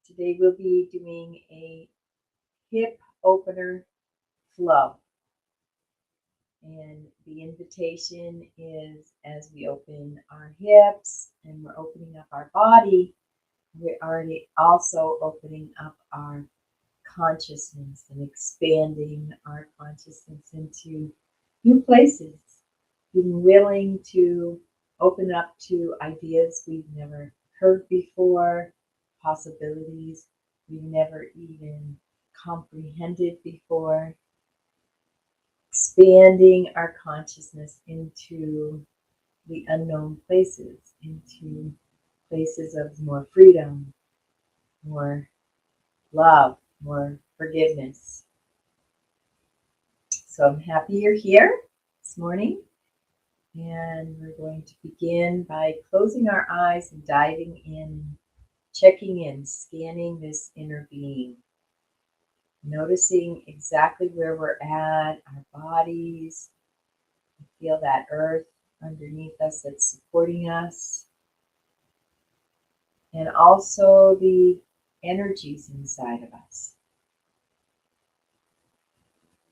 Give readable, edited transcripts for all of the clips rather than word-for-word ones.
Today we'll be doing a hip opener flow. And the invitation is, as we open our hips and we're opening up our body, we're already also opening up our consciousness and expanding our consciousness into new places, being willing to open up to ideas we've never heard before, possibilities we've never even comprehended before, expanding our consciousness into the unknown places, into places of more freedom, more love, more forgiveness. So I'm happy you're here this morning. And we're going to begin by closing our eyes and diving in, checking in, scanning this inner being, noticing exactly where we're at, our bodies. Feel that earth underneath us that's supporting us. And also the energies inside of us.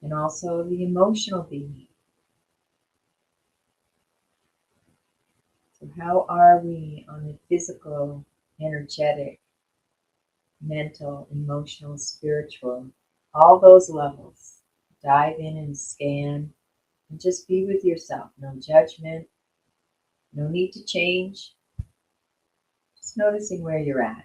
And also the emotional being. So how are we on a physical, energetic, mental, emotional, spiritual, all those levels? Dive in and scan and just be with yourself. No judgment, no need to change. Just noticing where you're at.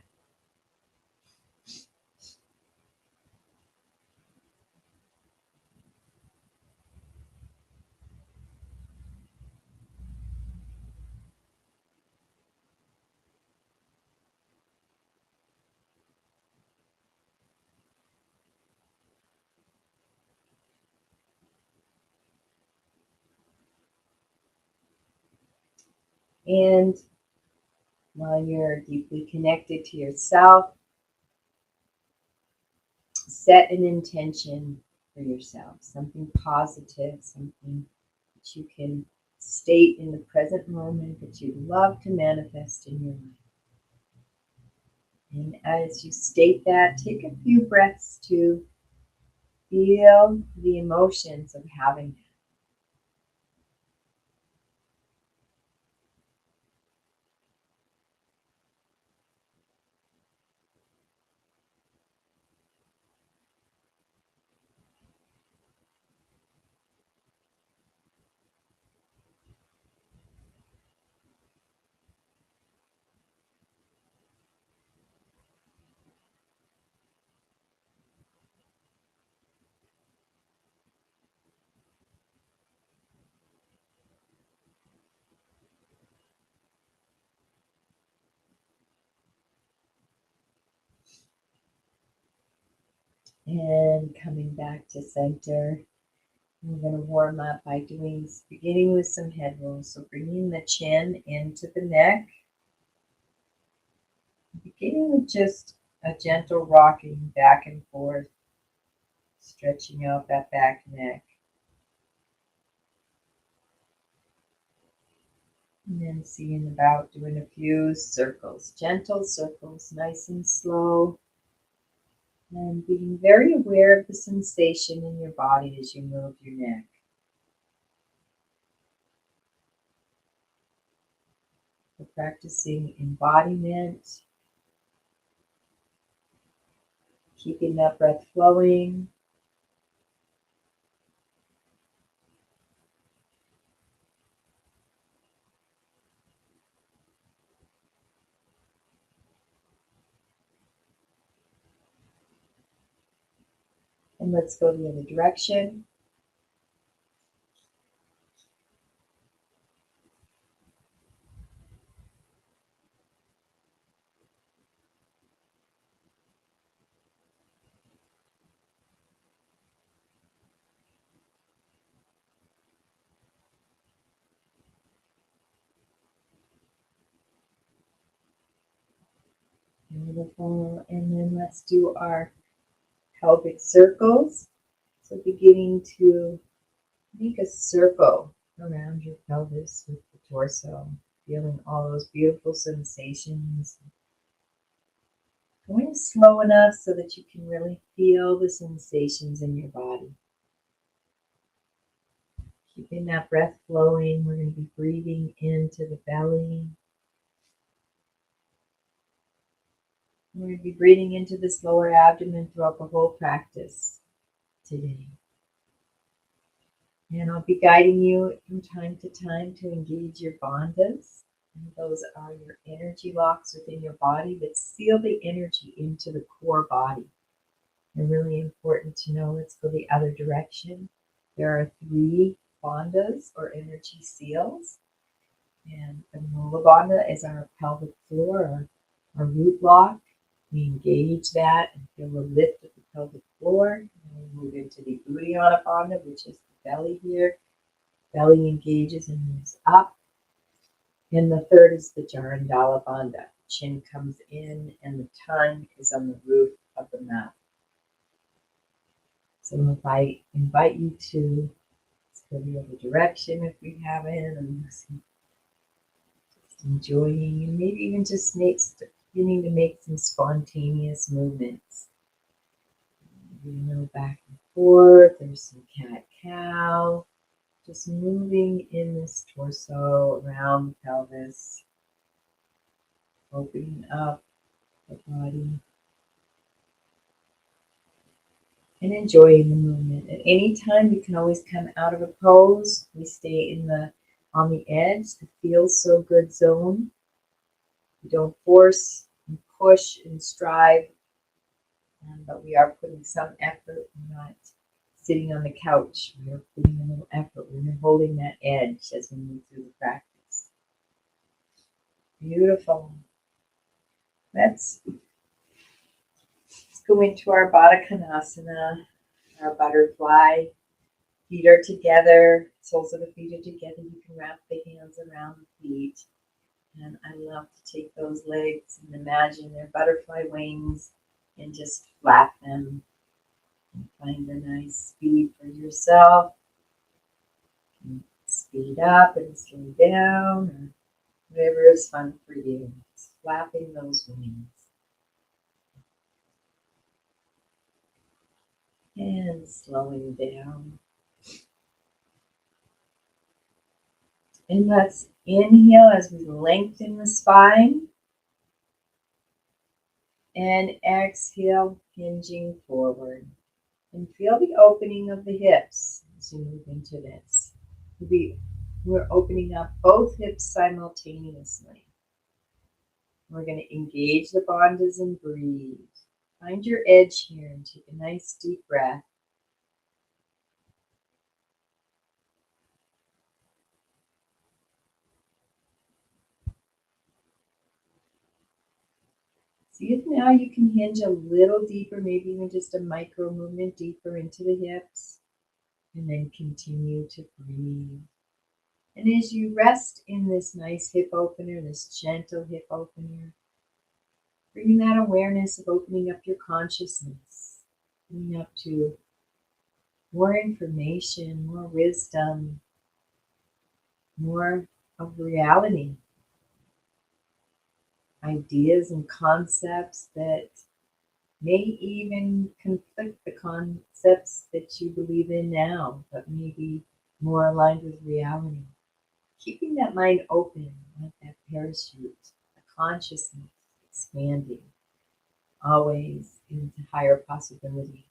And while you're deeply connected to yourself, set an intention for yourself, something positive, something that you can state in the present moment that you'd love to manifest in your life. And as you state that, take a few breaths to feel the emotions of having that. And coming back to center, we're going to warm up by beginning with some head rolls. So bringing the chin into the neck, beginning with just a gentle rocking back and forth, stretching out that back neck. And then seeing about doing a few circles, gentle circles, nice and slow. And being very aware of the sensation in your body as you move your neck. So practicing embodiment, keeping that breath flowing. And let's go the other direction. Beautiful. And then let's do our pelvic circles. So beginning to make a circle around your pelvis with the torso, feeling all those beautiful sensations, Going slow enough so that you can really feel the sensations in your body. Keeping that breath flowing, we're going to be breathing into the belly. We're going to be breathing into this lower abdomen throughout the whole practice today. And I'll be guiding you from time to time to engage your bandhas. And those are your energy locks within your body that seal the energy into the core body. They're really important to know. Let's go the other direction. There are 3 bandhas or energy seals. And the Mula Bandha is our pelvic floor, our root block. We engage that and feel the lift of the pelvic floor. And we move into the Uddiyana Bandha, which is the belly here. Belly engages and moves up. And the third is the Jarandala Bandha. Chin comes in and the tongue is on the roof of the mouth. So if I invite you to, let's go the other direction if we haven't, and just enjoying, and maybe even just beginning to make some spontaneous movements. Back and forth. There's some cat-cow. Just moving in this torso around the pelvis, opening up the body, and enjoying the movement. At any time, you can always come out of a pose. We stay on the edge, the feel so good zone. We don't force and push and strive, but we are putting some effort. We're not sitting on the couch. We're putting a little effort. We're holding that edge as we move through the practice. Beautiful. Let's go into our Baddha Konasana, our butterfly. Feet are together, soles of the feet are together. You can wrap the hands around the feet. And I love to take those legs and imagine their butterfly wings and just flap them. And find a nice speed for yourself. Speed up and slow down, or whatever is fun for you. Just flapping those wings. And slowing down. And let's inhale as we lengthen the spine. And exhale, hinging forward. And feel the opening of the hips as you move into this. We're opening up both hips simultaneously. We're going to engage the bandhas and breathe. Find your edge here and take a nice deep breath. See if now you can hinge a little deeper, maybe even just a micro movement deeper into the hips. And then continue to breathe. And as you rest in this nice hip opener, this gentle hip opener, bringing that awareness of opening up your consciousness, bringing up to more information, more wisdom, more of reality, ideas and concepts that may even conflict the concepts that you believe in now, but may be more aligned with reality. Keeping that mind open, like that parachute, the consciousness expanding, always into higher possibilities.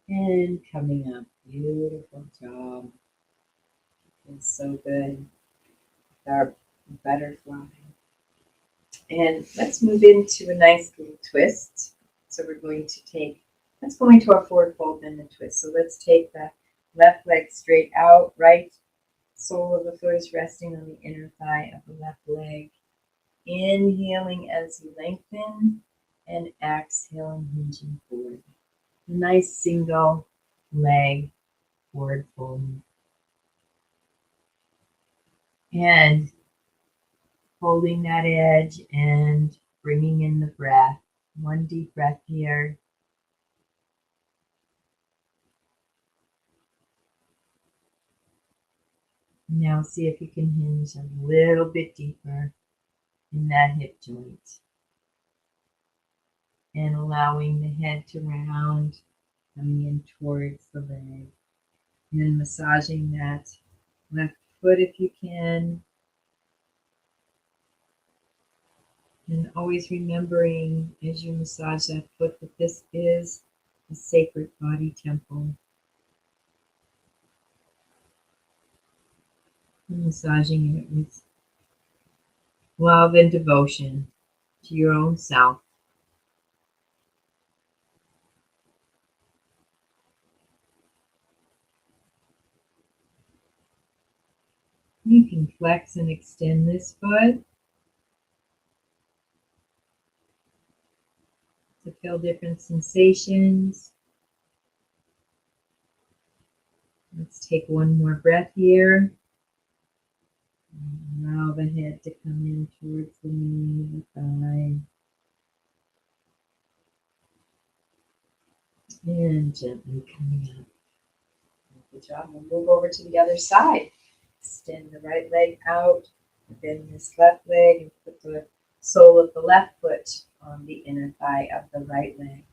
And coming up, beautiful job. It's so good. Our butterfly. And let's move into a nice little twist. So let's go into our forward fold and the twist. So let's take the left leg straight out, right sole of the foot is resting on the inner thigh of the left leg. Inhaling as you lengthen and exhaling, hinging forward. A nice single leg forward fold. And holding that edge and bringing in the breath. One deep breath here. Now see if you can hinge a little bit deeper in that hip joint. and allowing the head to round, coming in towards the leg. And massaging that left foot if you can. And always remembering as you massage that foot that this is a sacred body temple. And massaging it with love and devotion to your own self. You can flex and extend this foot to feel different sensations. Let's take one more breath here. Allow the head to come in towards the knee, the thigh. And gently coming up. Good job. We'll move over to the other side. Extend the right leg out. Bend this left leg and put the sole of the left foot on the inner thigh of the right leg.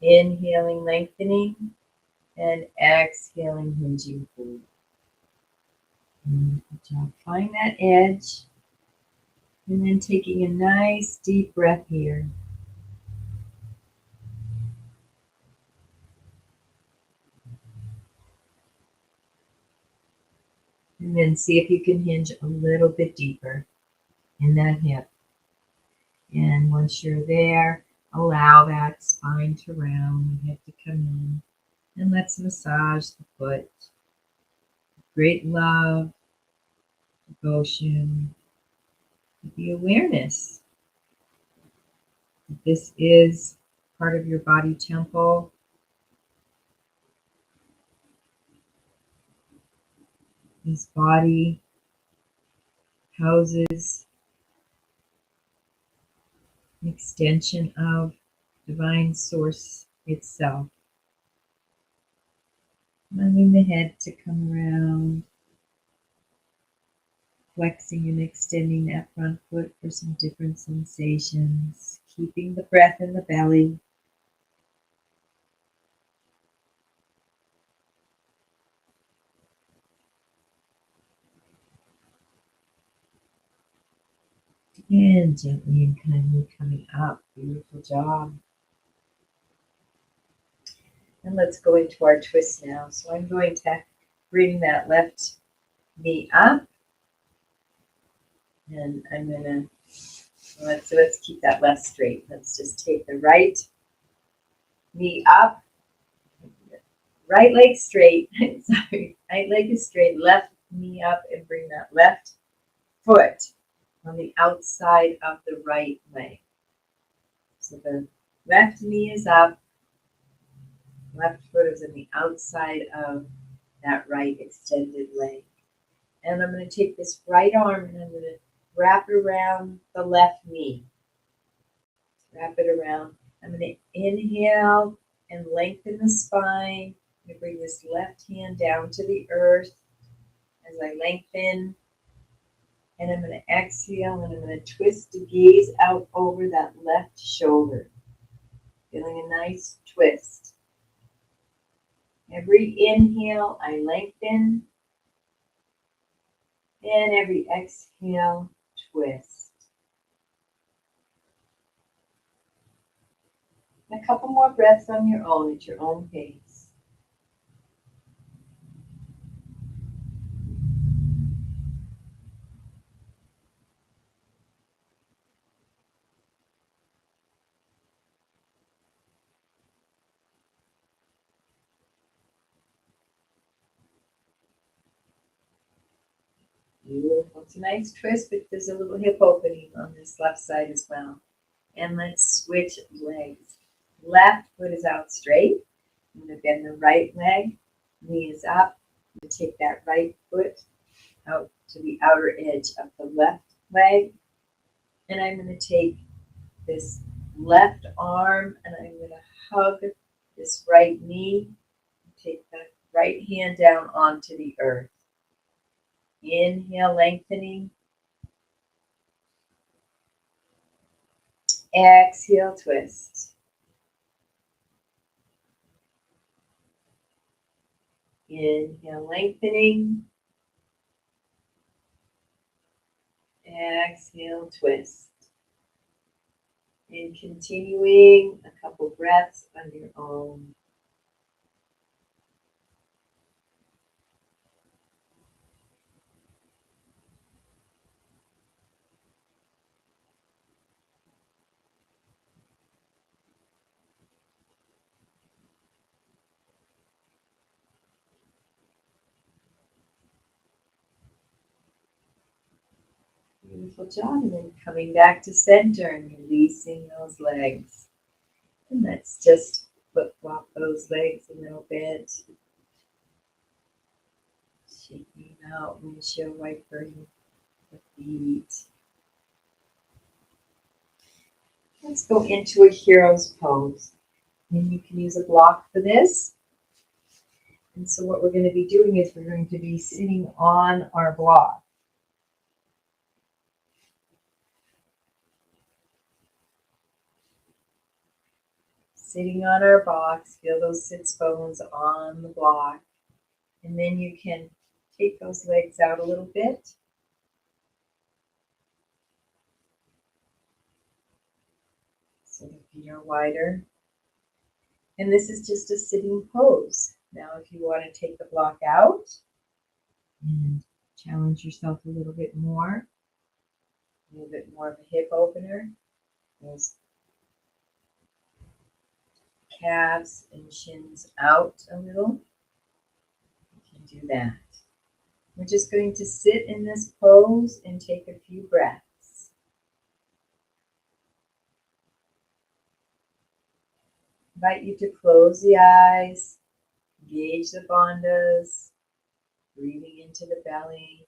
Inhaling, lengthening, and exhaling, hinging forward. Good job. Find that edge. And then taking a nice deep breath here. And then see if you can hinge a little bit deeper in that hip. And once you're there, allow that spine to round, the hip to come in. And let's massage the foot. Great love, devotion, the awareness that this is part of your body temple. This body houses an extension of divine source itself. Allowing the head to come around, flexing and extending that front foot for some different sensations, keeping the breath in the belly. And gently and kindly coming up. Beautiful job. And let's go into our twist now. So I'm going to bring that left knee up. And I'm going to, let's keep that left straight. Let's just take the right knee up. Right leg straight. Sorry. Right leg is straight. Left knee up and bring that left foot on the outside of the right leg. So the left knee is up. Left foot is on the outside of that right extended leg. And I'm going to take this right arm and I'm going to wrap it around the left knee. Wrap it around. I'm going to inhale and lengthen the spine. I'm going to bring this left hand down to the earth as I lengthen. And I'm going to exhale and I'm going to twist the gaze out over that left shoulder. Feeling a nice twist. Every inhale, I lengthen. And every exhale, twist. A couple more breaths on your own at your own pace. Beautiful. It's a nice twist, but there's a little hip opening on this left side as well. And let's switch legs. Left foot is out straight. I'm going to bend the right leg. Knee is up. I'm going to take that right foot out to the outer edge of the left leg. And I'm going to take this left arm and I'm going to hug this right knee. Take the right hand down onto the earth. Inhale, lengthening. Exhale, twist. Inhale, lengthening. Exhale, twist. And continuing a couple breaths on your own. Beautiful job. And then coming back to center and releasing those legs. And let's just flip-flop those legs a little bit. Shaking out, windshield wipering the feet. Let's go into a hero's pose. And you can use a block for this. And so what we're going to be doing is we're going to be sitting on our block. Sitting on our box, feel those sits bones on the block. And then you can take those legs out a little bit. So the feet are wider. And this is just a sitting pose. Now if you want to take the block out and challenge yourself a little bit more of a hip opener. Those calves and shins out a little. You can do that. We're just going to sit in this pose and take a few breaths. Invite you to close the eyes, engage the bandhas, breathing into the belly,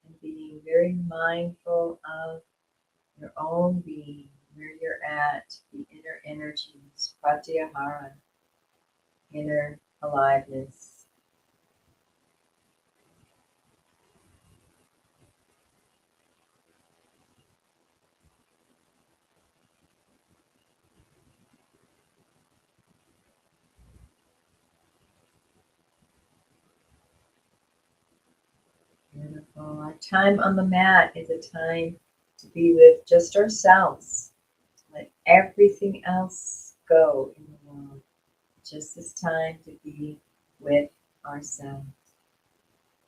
and being very mindful of your own being, where you're at, the inner energies, pratyahara, inner aliveness. Beautiful. Our time on the mat is a time to be with just ourselves. Let everything else go in the world. Just this time to be with ourselves.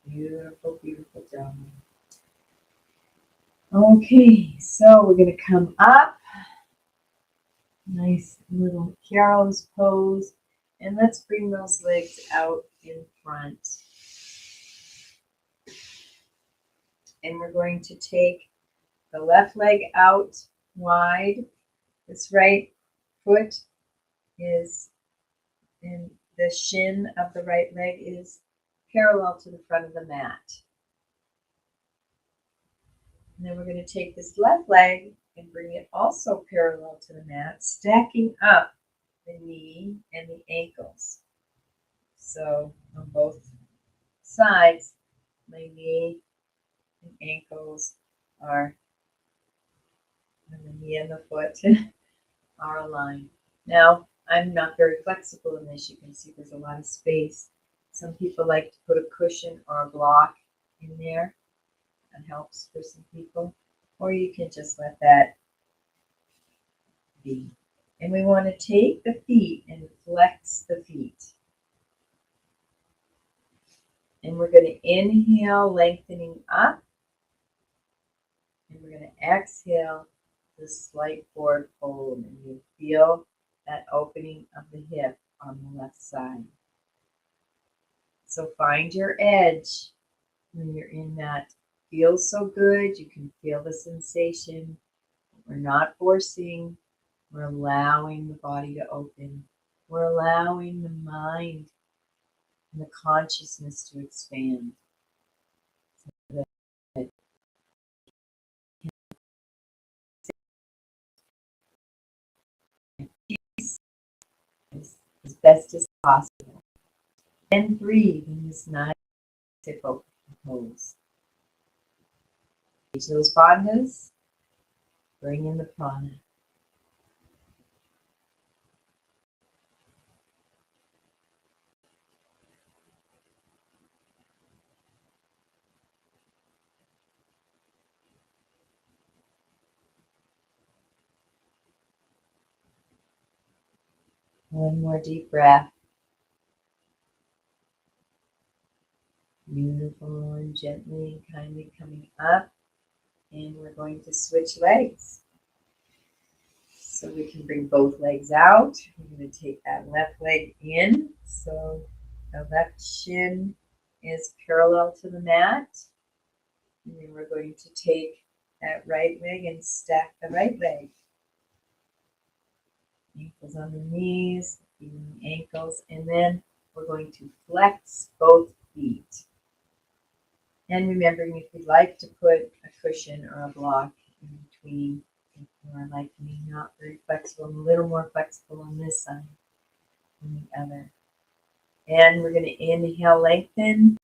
Beautiful, beautiful job. Okay, so we're going to come up. Nice little hero's pose. And let's bring those legs out in front. And we're going to take the left leg out wide. This right foot is in the shin of the right leg is parallel to the front of the mat. And then we're going to take this left leg and bring it also parallel to the mat, stacking up the knee and the ankles. So on both sides, my knee and ankles are, and the knee and the foot are aligned. Now, I'm not very flexible in this. You can see there's a lot of space. Some people like to put a cushion or a block in there. That helps for some people. Or you can just let that be. And we want to take the feet and flex the feet. And we're going to inhale, lengthening up. And we're going to exhale the slight forward fold. And you feel that opening of the hip on the left side. So find your edge when you're in that. Feels so good. You can feel the sensation. We're not forcing. We're allowing the body to open. We're allowing the mind and the consciousness to expand. So that peace is as best as possible. And breathe in this nice hip open pose. Engage those bandhas. Bring in the prana. One more deep breath. Beautiful, and gently and kindly coming up. And we're going to switch legs. So we can bring both legs out. We're going to take that left leg in. So the left shin is parallel to the mat. And then we're going to take that right leg and stack the right leg. Ankles on the knees, feet on the ankles. And then we're going to flex both feet. And remembering, if you'd like to put a cushion or a block in between, if you are like me, not very flexible, a little more flexible on this side than the other. And we're going to inhale, lengthen,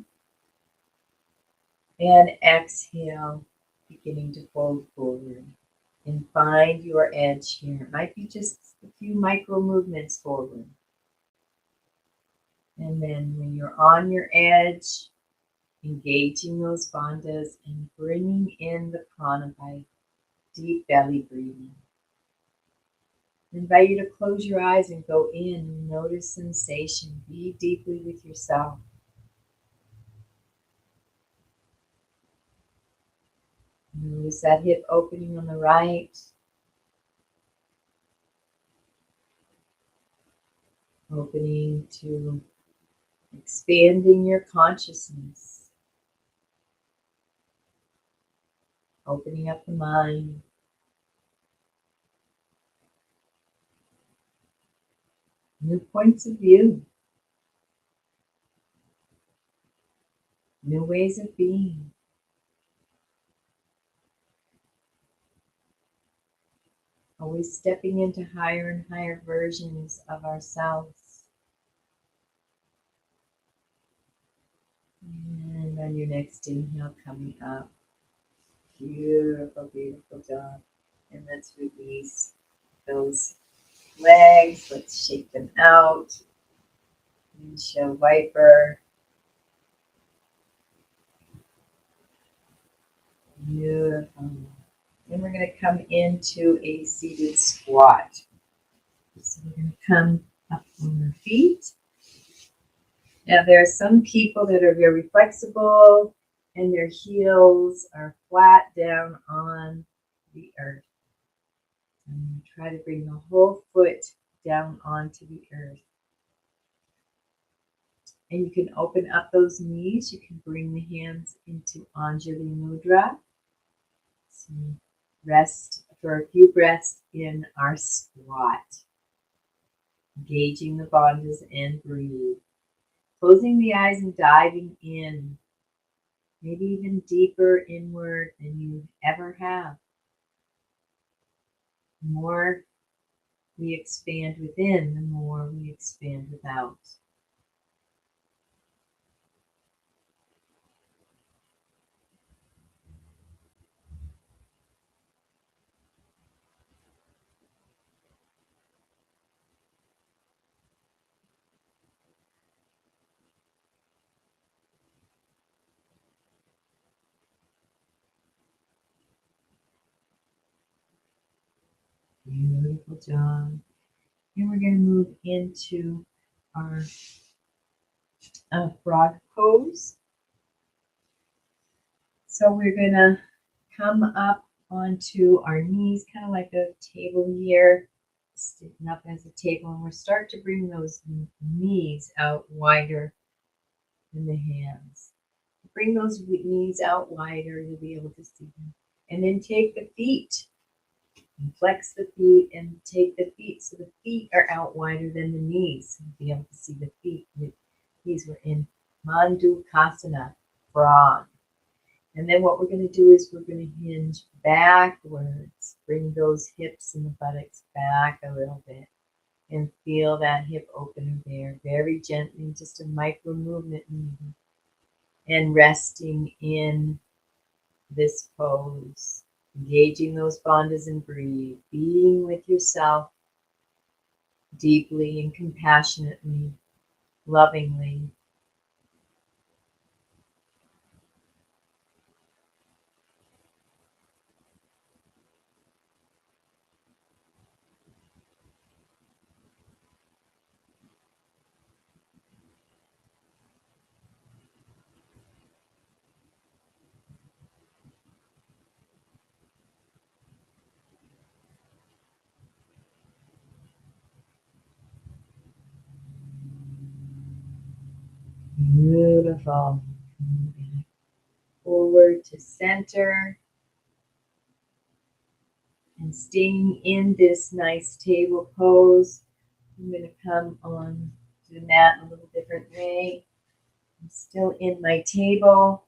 and exhale, beginning to fold forward. And find your edge here. It might be just a few micro movements forward. And then when you're on your edge, engaging those bandhas and bringing in the prana by deep belly breathing. I invite you to close your eyes and go in. Notice sensation. Be deeply with yourself. Notice that hip opening on the right. Opening to expanding your consciousness. Opening up the mind. New points of view. New ways of being. Always stepping into higher and higher versions of ourselves. And on your next inhale, coming up. Beautiful, beautiful job. And let's release those legs. Let's shake them out. Windshield wiper. Beautiful. And we're going to come into a seated squat. So we're going to come up on our feet. Now there are some people that are very flexible and their heels are flat down on the earth. And try to bring the whole foot down onto the earth. And you can open up those knees. You can bring the hands into Anjali Mudra. So rest for a few breaths in our squat. Engaging the bandhas and breathe. Closing the eyes and diving in. Maybe even deeper inward than you ever have. The more we expand within, the more we expand without. Beautiful job. And we're going to move into our frog pose. So we're going to come up onto our knees, kind of like a table here, sticking up as a table. And we'll start to bring those knees out wider than the hands. Bring those knees out wider, you'll be able to see them. And then take the feet. And flex the feet and take the feet so the feet are out wider than the knees. You'll be able to see the feet. These were in Mandukasana, frog. And then what we're going to do is we're going to hinge backwards. Bring those hips and the buttocks back a little bit. And feel that hip opener there. Very gently, just a micro movement. And resting in this pose. Engaging those bandhas and breathe. Being with yourself deeply and compassionately, lovingly. Beautiful. Forward to center. And staying in this nice table pose, I'm going to come on to the mat in a little different way. I'm still in my table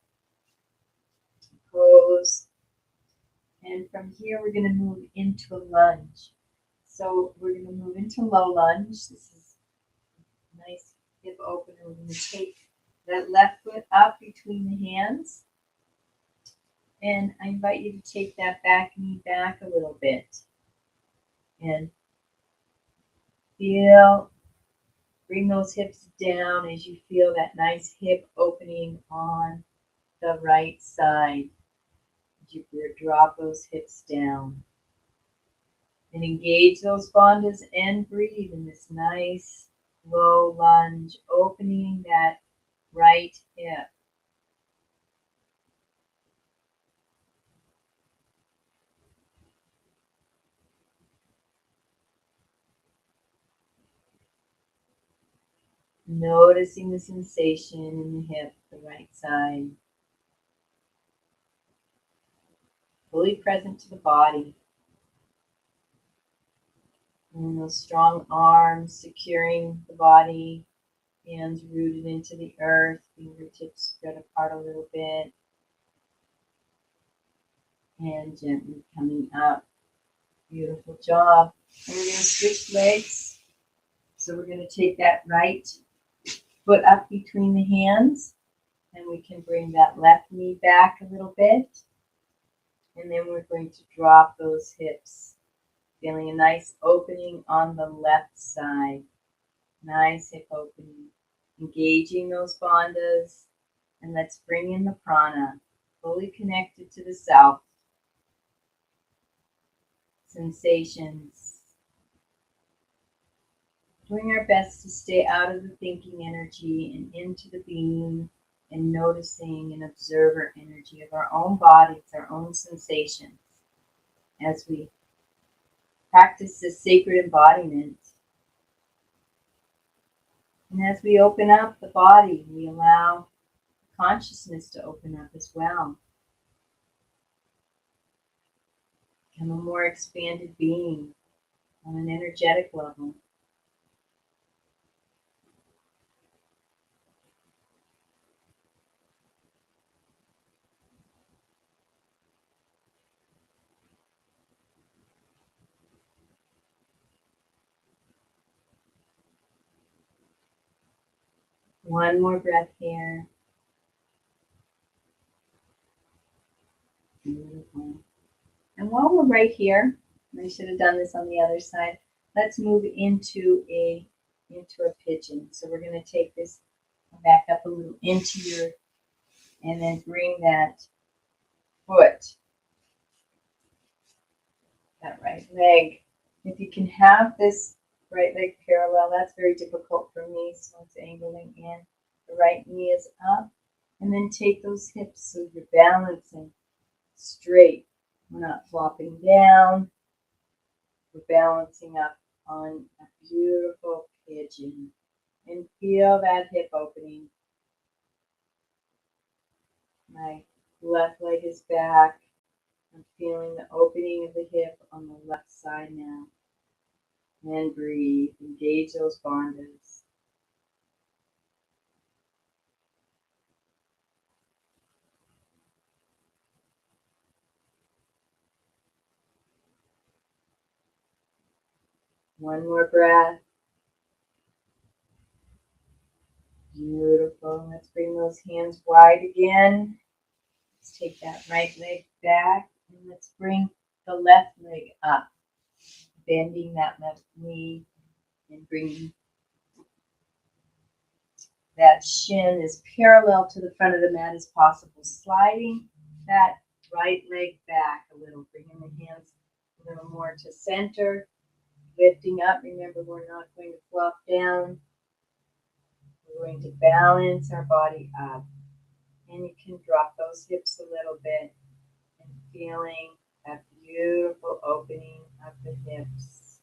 pose. And from here, we're going to move into a lunge. So we're going to move into low lunge. This is a nice hip opener. We're going to take that left foot up between the hands. And I invite you to take that back knee back a little bit. And bring those hips down as you feel that nice hip opening on the right side. You drop those hips down. And engage those bandhas and breathe in this nice low lunge, opening that right hip. Noticing the sensation in the hip, the right side. Fully present to the body. And those strong arms securing the body. Hands rooted into the earth. Fingertips spread apart a little bit. And gently coming up. Beautiful job. And we're going to switch legs. So we're going to take that right foot up between the hands. And we can bring that left knee back a little bit. And then we're going to drop those hips. Feeling a nice opening on the left side. Nice hip opening. Engaging those bandhas. And let's bring in the prana. Fully connected to the self. Sensations. Doing our best to stay out of the thinking energy and into the being and noticing an observer energy of our own bodies, our own sensations as we practice this sacred embodiment. And as we open up the body, we allow consciousness to open up as well. Become a more expanded being on an energetic level. One more breath here. Beautiful. And while we're right here, I should have done this on the other side, let's move into a pigeon. So we're going to take this back up a little and then bring that foot, that right leg. If you can have this right leg parallel, that's very difficult for me, so it's angling in. The right knee is up, and then take those hips so you're balancing straight. We're not flopping down. We're balancing up on a beautiful pigeon. And feel that hip opening. My left leg is back. I'm feeling the opening of the hip on the left side now. And breathe. Engage those bandhas. One more breath. Beautiful. Let's bring those hands wide again. Let's take that right leg back. And let's bring the left leg up. Bending that left knee and bringing that shin as parallel to the front of the mat as possible. Sliding that right leg back a little. Bringing the hands a little more to center. Lifting up. Remember, we're not going to flop down. We're going to balance our body up. And you can drop those hips a little bit and feeling that beautiful opening of the hips.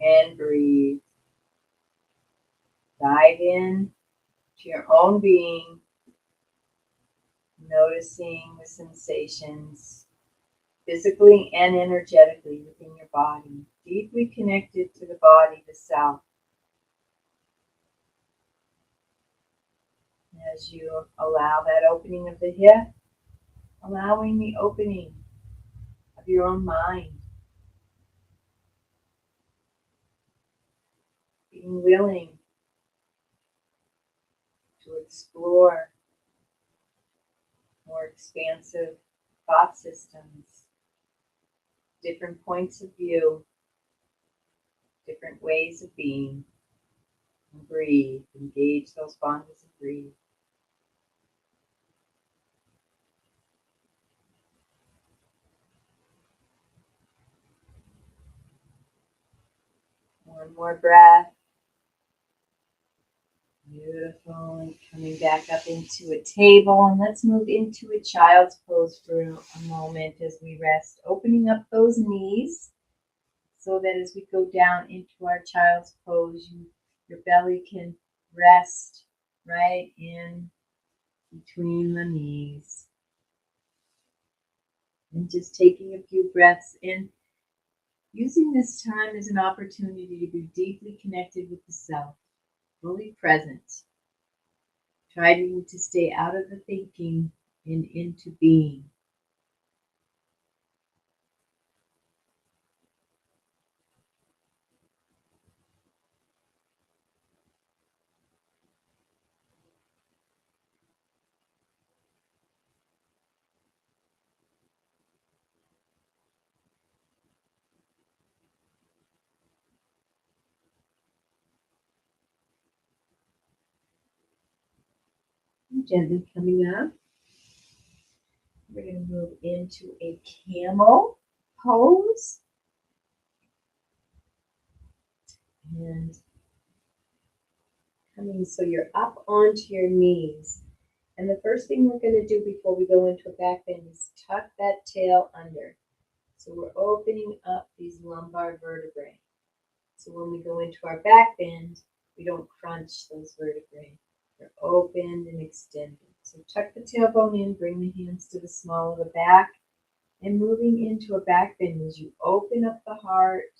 And breathe. Dive in to your own being, noticing the sensations physically and energetically within your body, deeply connected to the body, the self. As you allow that opening of the hip, allowing the opening of your own mind, being willing to explore more expansive thought systems, different points of view, different ways of being. And breathe, engage those bandhas and breathe. One more breath. Beautiful. And coming back up into a table. And let's move into a child's pose for a moment as we rest. Opening up those knees so that as we go down into our child's pose, your belly can rest right in between the knees. And just taking a few breaths in, using this time as an opportunity to be deeply connected with the self, fully present. Trying to stay out of the thinking and into being. Gently coming up. We're going to move into a camel pose. And coming so you're up onto your knees. And the first thing we're going to do before we go into a back bend is tuck that tail under. So we're opening up these lumbar vertebrae. So when we go into our back bend, we don't crunch those vertebrae. They're opened and extended. So tuck the tailbone in, bring the hands to the small of the back, and moving into a back bend as you open up the heart.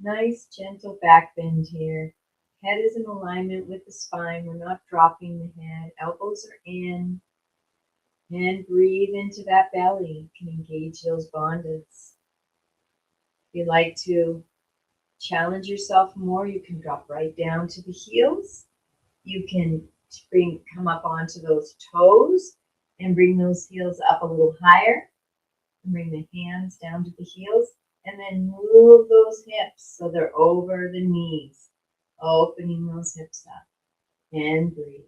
Nice, gentle back bend here. Head is in alignment with the spine. We're not dropping the head. Elbows are in. And breathe into that belly. You can engage those bandhas. If you like to challenge yourself more, you can drop right down to the heels. You can come up onto those toes and bring those heels up a little higher. And bring the hands down to the heels. And then move those hips so they're over the knees. Opening those hips up. And breathe.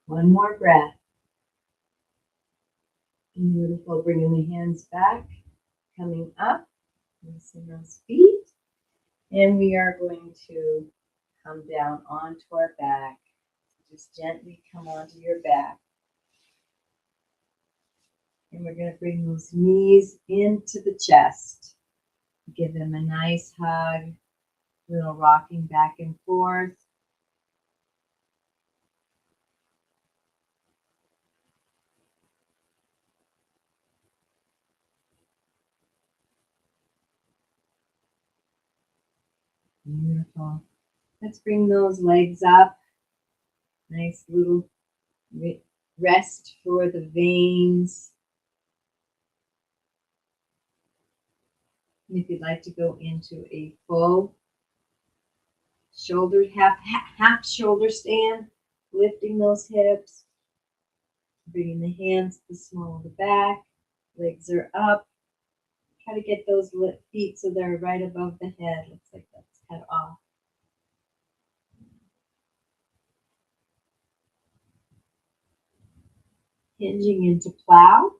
One more breath. Beautiful. Bringing the hands back. Coming up. Releasing those feet. And we are going to come down onto our back. Just gently come onto your back. And we're going to bring those knees into the chest. Give them a nice hug. Little rocking back and forth. Beautiful. Let's bring those legs up. Nice little rest for the veins. And if you'd like to go into a full shoulder, half shoulder stand, lifting those hips, bringing the hands to the small of the back, legs are up. Try to get those feet so they're right above the head. Looks like that's head off. Hinging into plow.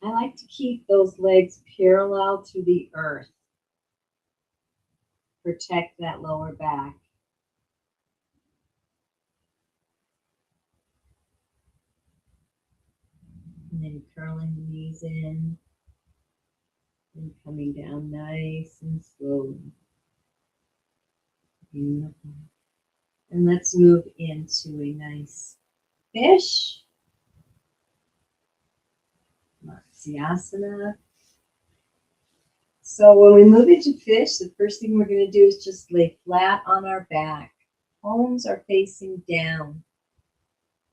I like to keep those legs parallel to the earth. Protect that lower back. And then curling the knees in and coming down nice and slowly. Beautiful. And let's move into a nice fish. Savasana. So when we move into fish, the first thing we're going to do is just lay flat on our back. Palms are facing down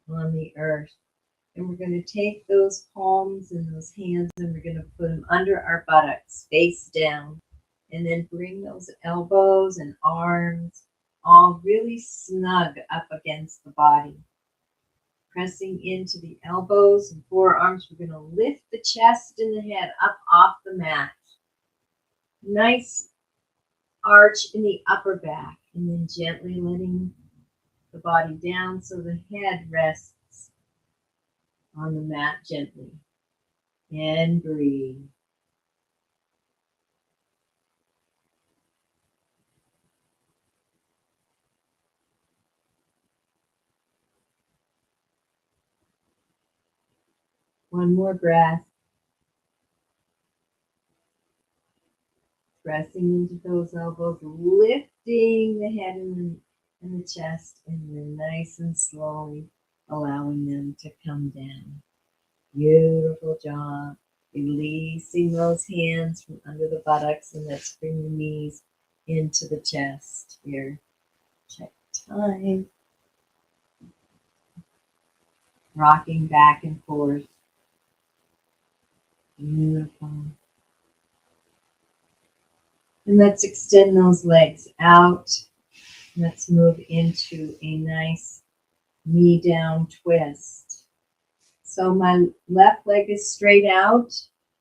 on the earth. And we're going to take those palms and those hands and we're going to put them under our buttocks, face down. And then bring those elbows and arms all really snug up against the body. Pressing into the elbows and forearms, we're going to lift the chest and the head up off the mat. Nice arch in the upper back, and then gently letting the body down so the head rests on the mat gently. And breathe. One more breath. Pressing into those elbows, lifting the head and the chest, and then nice and slowly allowing them to come down. Beautiful job. Releasing those hands from under the buttocks, and let's bring the knees into the chest here. Check time. Rocking back and forth. Beautiful. And let's extend those legs out. Let's move into a nice knee down twist. So my left leg is straight out.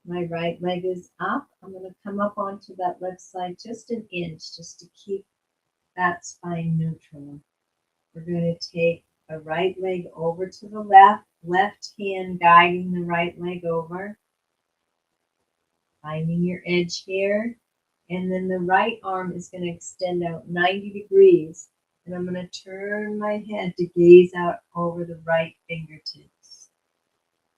My right leg is up. I'm going to come up onto that left side just an inch, just to keep that spine neutral. We're going to take the right leg over to the left hand guiding the right leg over. Finding your edge here. And then the right arm is going to extend out 90 degrees. And I'm going to turn my head to gaze out over the right fingertips.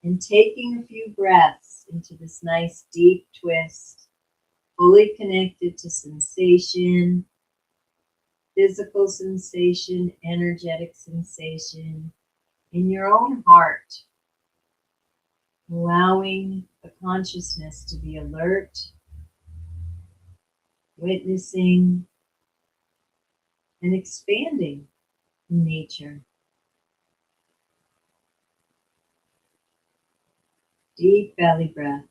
And taking a few breaths into this nice deep twist, fully connected to sensation, physical sensation, energetic sensation in your own heart. Allowing the consciousness to be alert, witnessing, and expanding in nature. Deep belly breaths.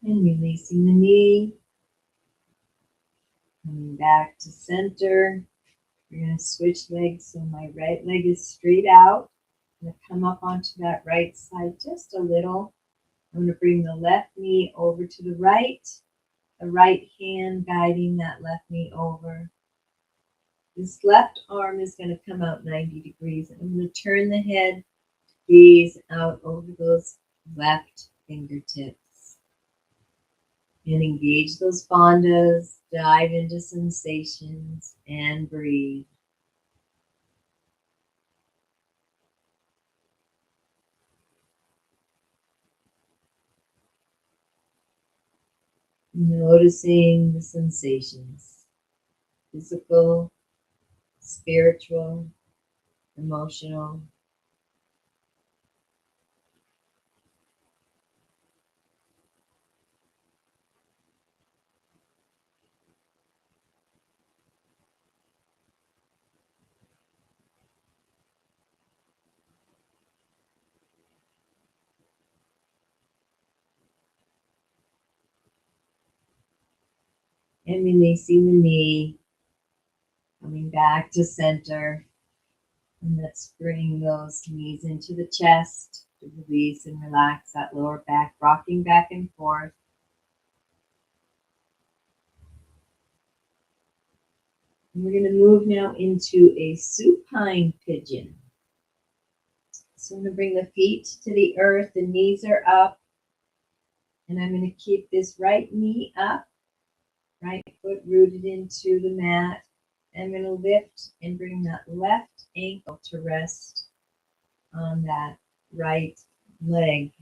And releasing the knee. Coming back to center. We're going to switch legs so my right leg is straight out. I'm going to come up onto that right side just a little. I'm going to bring the left knee over to the right hand guiding that left knee over. This left arm is going to come out 90 degrees. I'm going to turn the head, gaze out over those left fingertips. And engage those bandhas, dive into sensations, and breathe. Noticing the sensations, physical, spiritual, emotional. And releasing the knee, coming back to center. And let's bring those knees into the chest to release and relax that lower back, rocking back and forth. And we're going to move now into a supine pigeon. So I'm going to bring the feet to the earth, the knees are up, and I'm going to keep this right knee up, right foot rooted into the mat. I'm going to lift and bring that left ankle to rest on that right leg.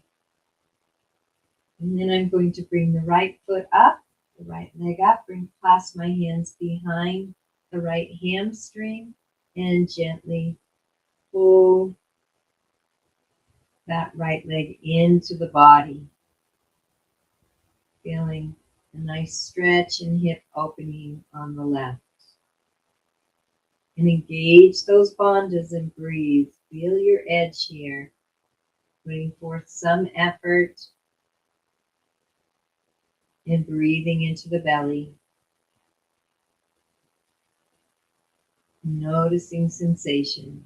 And then I'm going to bring the right foot up, the right leg up, clasp my hands behind the right hamstring, and gently pull that right leg into the body. Feeling a nice stretch and hip opening on the left. And engage those bandhas and breathe. Feel your edge here. Putting forth some effort and breathing into the belly. Noticing sensation.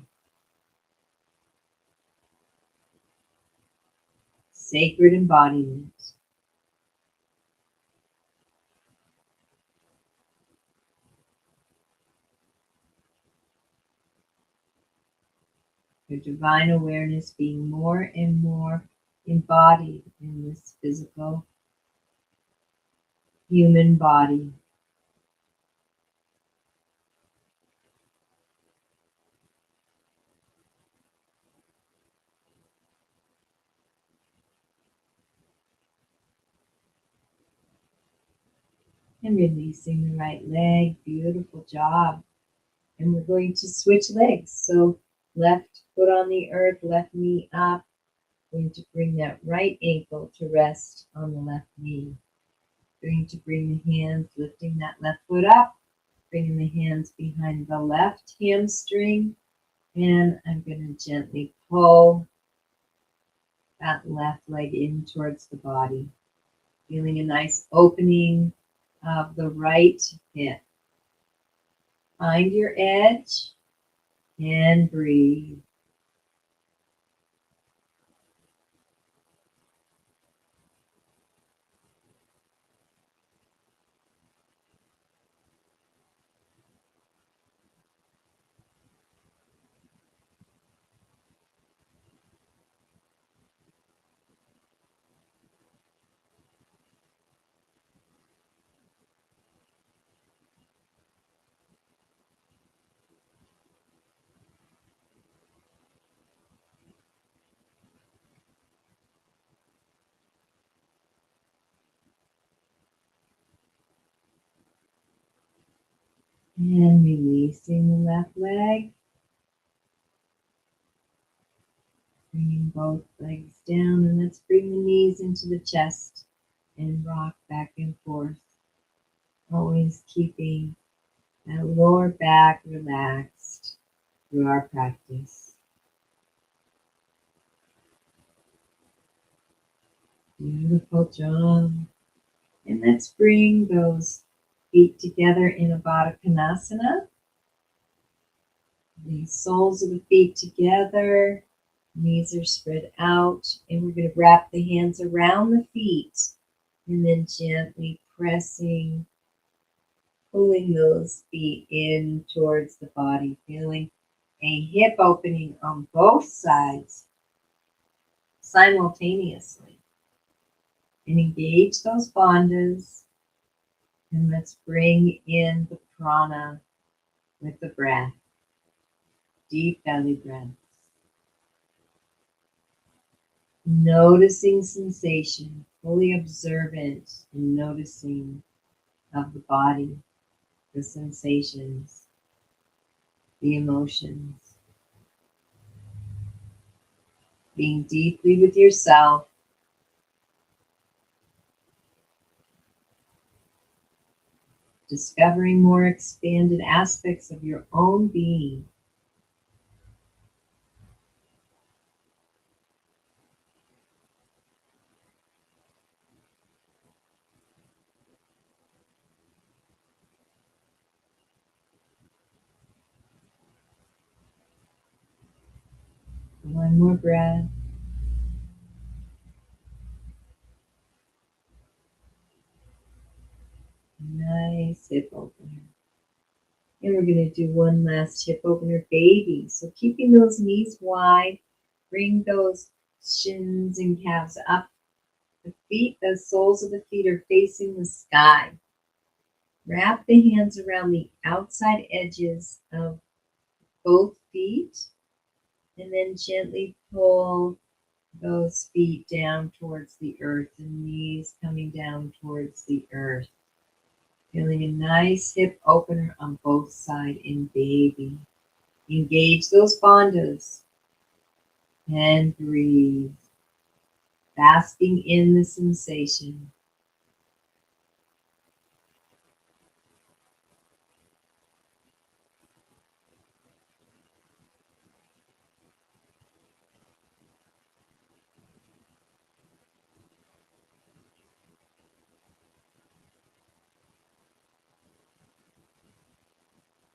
Sacred embodiment. Your divine awareness being more and more embodied in this physical human body. And releasing the right leg. Beautiful job. And we're going to switch legs. So left foot on the earth, left knee up. Going to bring that right ankle to rest on the left knee. Going to bring the hands, lifting that left foot up, bringing the hands behind the left hamstring, and I'm going to gently pull that left leg in towards the body. Feeling a nice opening of the right hip. Find your edge and breathe. And releasing the left leg. Bringing both legs down, and let's bring the knees into the chest and rock back and forth. Always keeping that lower back relaxed through our practice. Beautiful job. And let's bring those feet together in a Baddha Konasana. The soles of the feet together, knees are spread out, and we're going to wrap the hands around the feet and then gently pressing, pulling those feet in towards the body, feeling a hip opening on both sides simultaneously. And engage those bandhas, and let's bring in the prana with the breath. Deep belly breaths. Noticing sensation, fully observant and noticing of the body, the sensations, the emotions. Being deeply with yourself. Discovering more expanded aspects of your own being. One more breath. Nice hip opener. And we're going to do one last hip opener, baby. So keeping those knees wide, bring those shins and calves up. The feet, the soles of the feet are facing the sky. Wrap the hands around the outside edges of both feet and then gently pull those feet down towards the earth, the knees coming down towards the earth. Feeling a nice hip opener on both sides in baby. Engage those bandhas and breathe, basking in the sensation.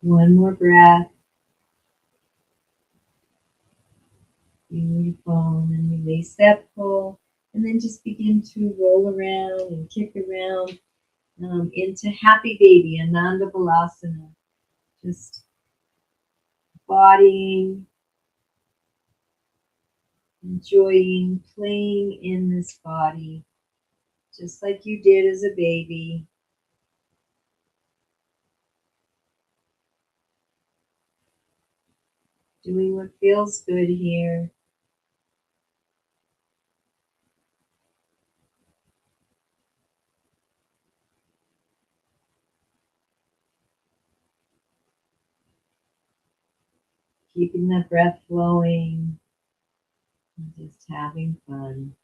One more breath. Beautiful. And then release that pull. And then just begin to roll around and kick around into happy baby, Ananda Balasana. Just bodying, enjoying, playing in this body, just like you did as a baby. Doing what feels good here. Keeping that breath flowing and just having fun.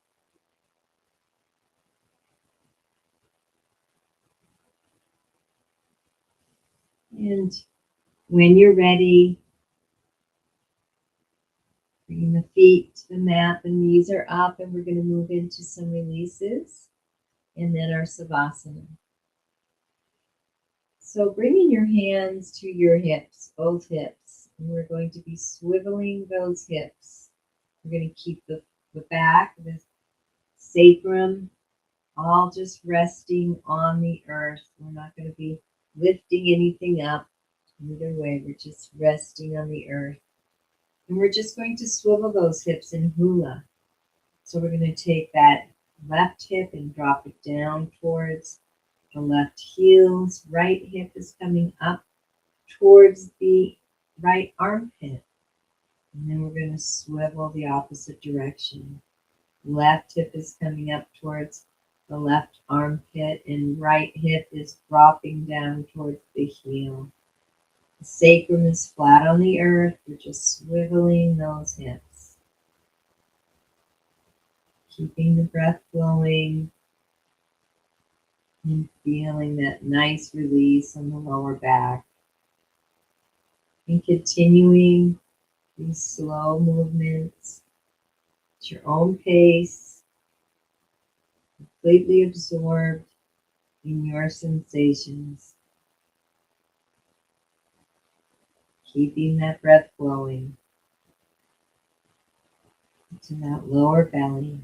And when you're ready, bring the feet to the mat, the knees are up, and we're going to move into some releases and then our Savasana. So bringing your hands to your hips, both hips, and we're going to be swiveling those hips. We're going to keep the back, the sacrum, all just resting on the earth. We're not going to be lifting anything up. Either way, we're just resting on the earth. And we're just going to swivel those hips in hula. So we're going to take that left hip and drop it down towards the left heels. Right hip is coming up towards the right armpit. And then we're going to swivel the opposite direction. Left hip is coming up towards the left armpit, and right hip is dropping down towards the heel. The sacrum is flat on the earth. We're just swiveling those hips. Keeping the breath flowing and feeling that nice release on the lower back. And continuing these slow movements at your own pace, completely absorbed in your sensations. Keeping that breath flowing into that lower belly.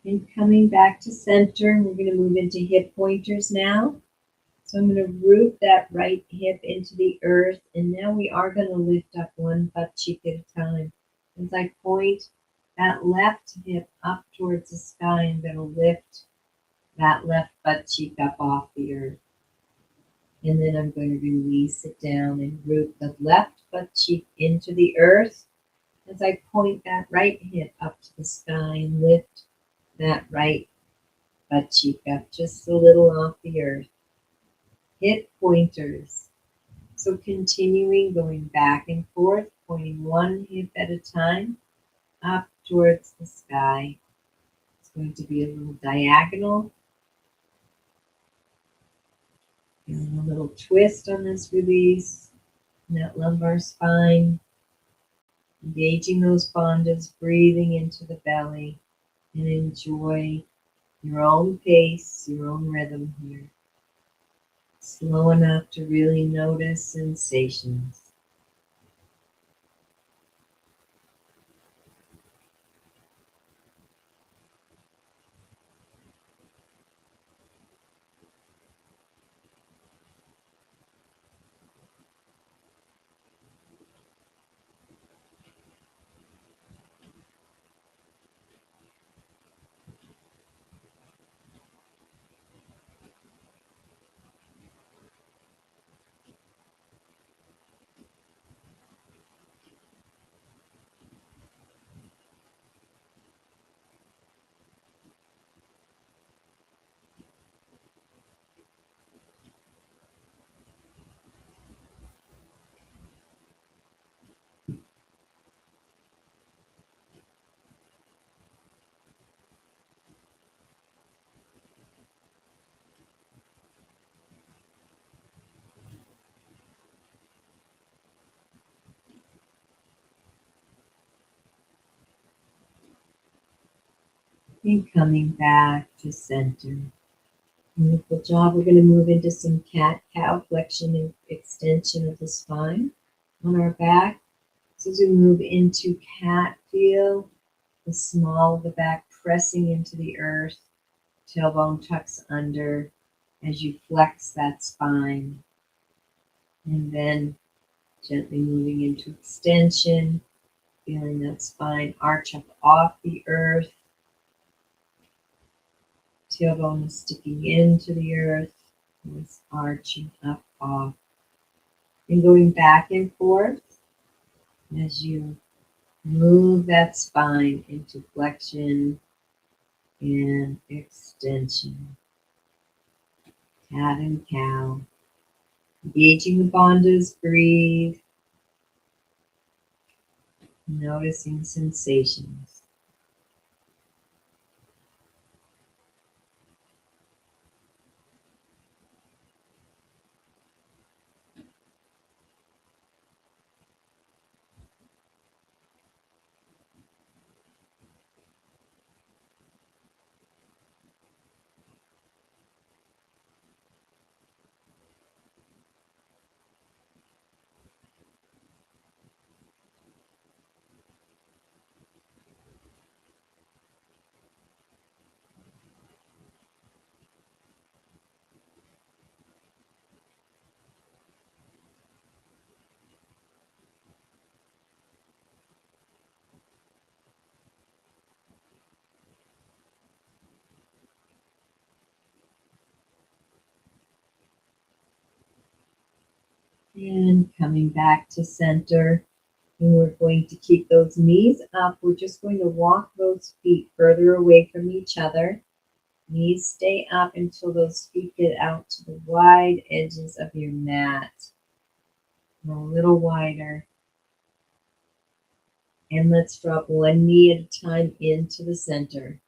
And coming back to center, we're going to move into hip pointers now. So I'm going to root that right hip into the earth, and now we are going to lift up one butt cheek at a time. As I point that left hip up towards the sky, I'm going to lift that left butt cheek up off the earth. And then I'm going to release it down and root the left butt cheek into the earth as I point that right hip up to the sky and lift that right butt cheek up just a little off the earth. Hip pointers. So continuing, going back and forth, pointing one hip at a time up towards the sky. It's going to be a little diagonal. Feeling a little twist on this release in that lumbar spine. Engaging those bandhas, breathing into the belly, and enjoy your own pace, your own rhythm here. Slow enough to really notice sensations. And coming back to center. Wonderful job. We're going to move into some cat-cow flexion and extension of the spine on our back. So as we move into cat, feel the small of the back pressing into the earth. Tailbone tucks under as you flex that spine. And then gently moving into extension, feeling that spine arch up off the earth. Tailbone is sticking into the earth. And it's arching up off. And going back and forth as you move that spine into flexion and extension. Cat and cow. Engaging the bandhas, breathe. Noticing sensations. And coming back to center. And we're going to keep those knees up. We're just going to walk those feet further away from each other. Knees stay up until those feet get out to the wide edges of your mat. A little wider. And let's drop one knee at a time into the center.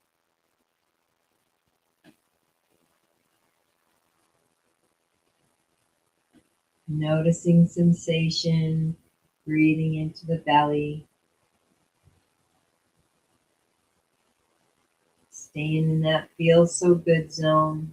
Noticing sensation, breathing into the belly. Staying in that feels so good zone.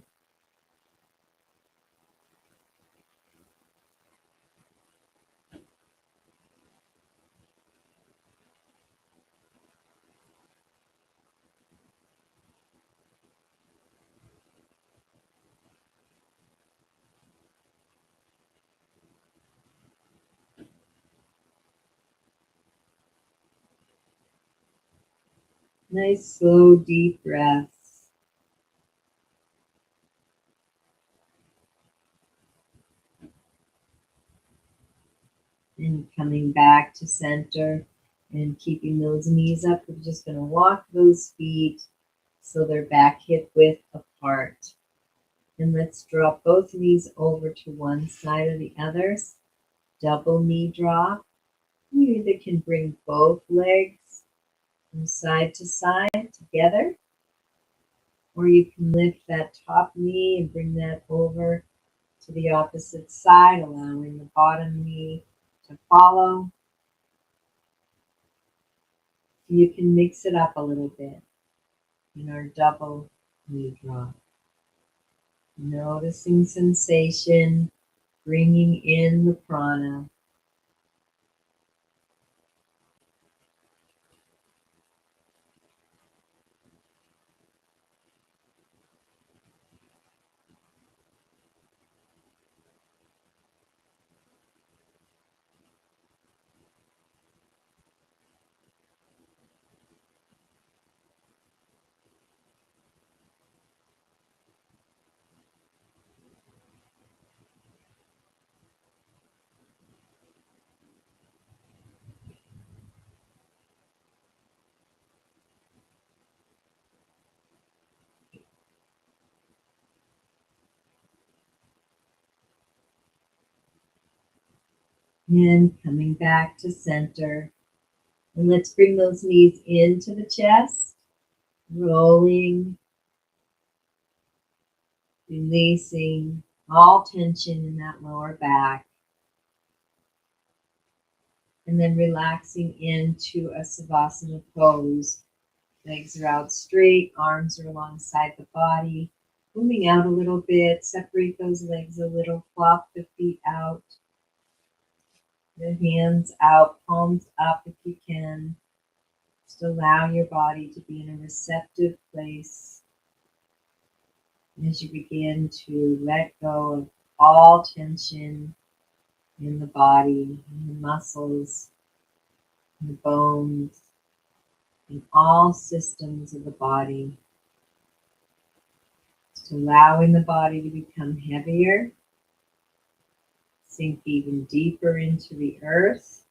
Nice, slow, deep breaths. And coming back to center and keeping those knees up. We're just going to walk those feet so they're back hip width apart. And let's drop both knees over to one side or the other. double knee drop. You either can bring both legs from side to side together, or you can lift that top knee and bring that over to the opposite side, allowing the bottom knee to follow. You can mix it up a little bit in our double knee drop. Noticing sensation, bringing in the prana. And coming back to center. And let's bring those knees into the chest, rolling, releasing all tension in that lower back. And then relaxing into a Savasana pose. Legs are out straight, arms are alongside the body. Moving out a little bit, separate those legs a little, flop the feet out. The hands out, palms up if you can. Just allow your body to be in a receptive place as you begin to let go of all tension in the body, in the muscles, in the bones, in all systems of the body. Just allowing the body to become heavier, sink even deeper into the earth.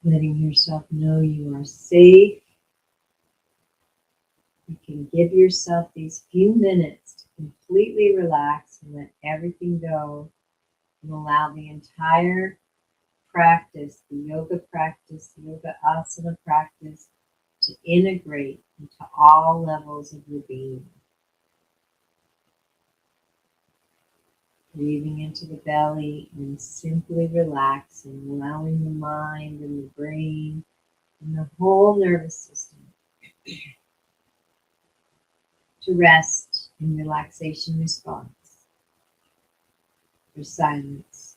Letting yourself know you are safe. You can give yourself these few minutes to completely relax and let everything go, and allow the entire practice, the yoga asana practice, to integrate into all levels of your being. Breathing into the belly and simply relaxing, allowing the mind and the brain and the whole nervous system to rest in relaxation response or silence.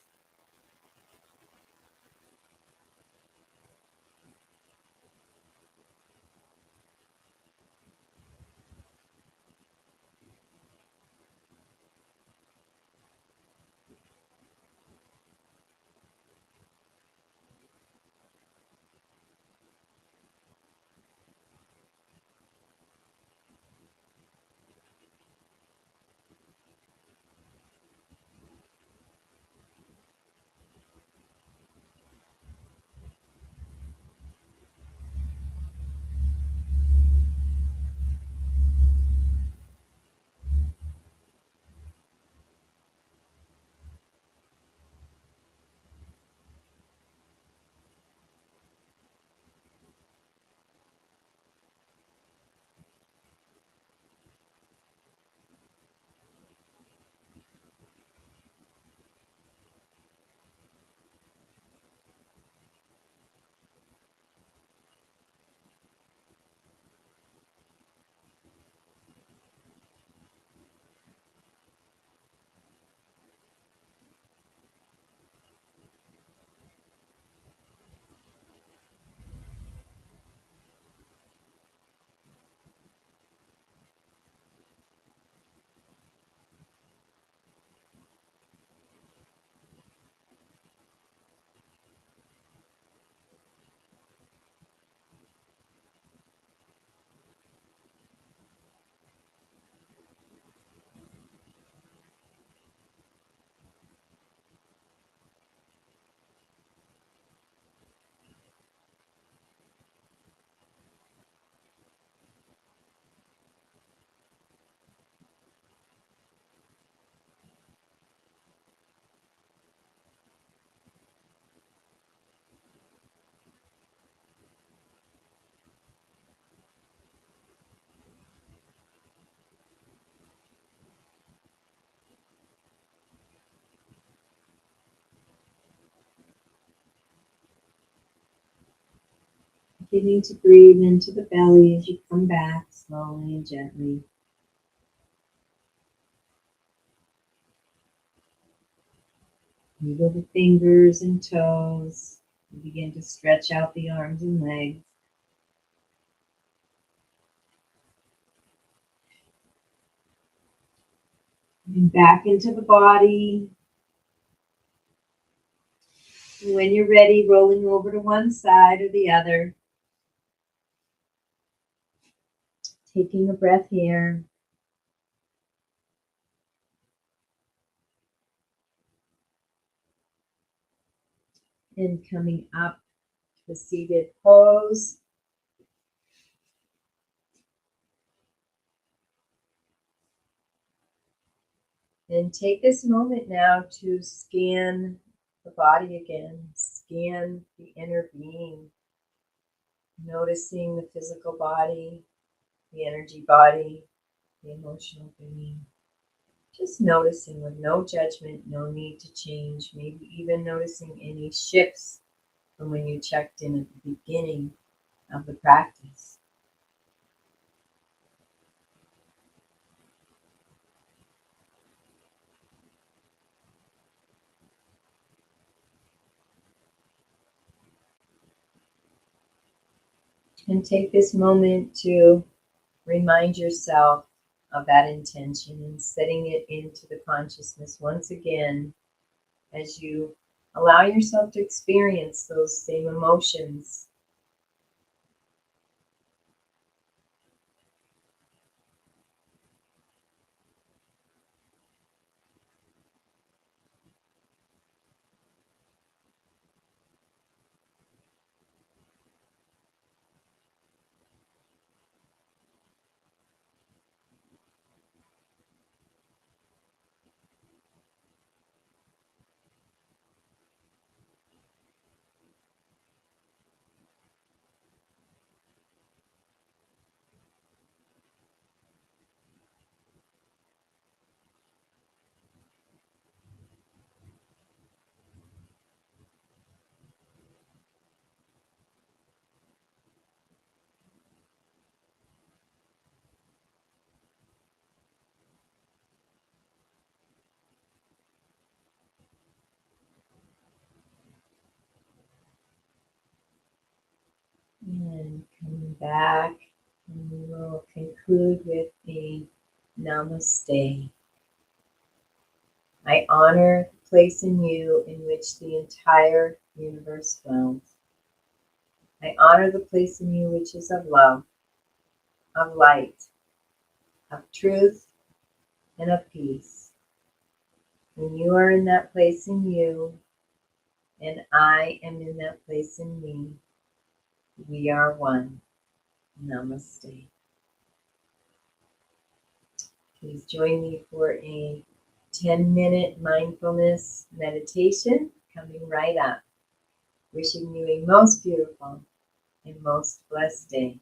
beginning to breathe into the belly as you come back slowly and gently. Wiggle the fingers and toes. You begin to stretch out the arms and legs. And back into the body. And when you're ready, rolling over to one side or the other. Taking a breath here. And coming up to the seated pose. And take this moment now to scan the body again. Scan the inner being. Noticing the physical body, the energy body, the emotional being. Just noticing with no judgment, no need to change. Maybe even noticing any shifts from when you checked in at the beginning of the practice. And take this moment to remind yourself of that intention and setting it into the consciousness once again as you allow yourself to experience those same emotions. And coming back, and we will conclude with a namaste. I honor the place in you in which the entire universe dwells. I honor the place in you which is of love, of light, of truth, and of peace. When you are in that place in you, and I am in that place in me, we are one. Namaste. Please join me for a 10-minute mindfulness meditation coming right up. Wishing you a most beautiful and most blessed day.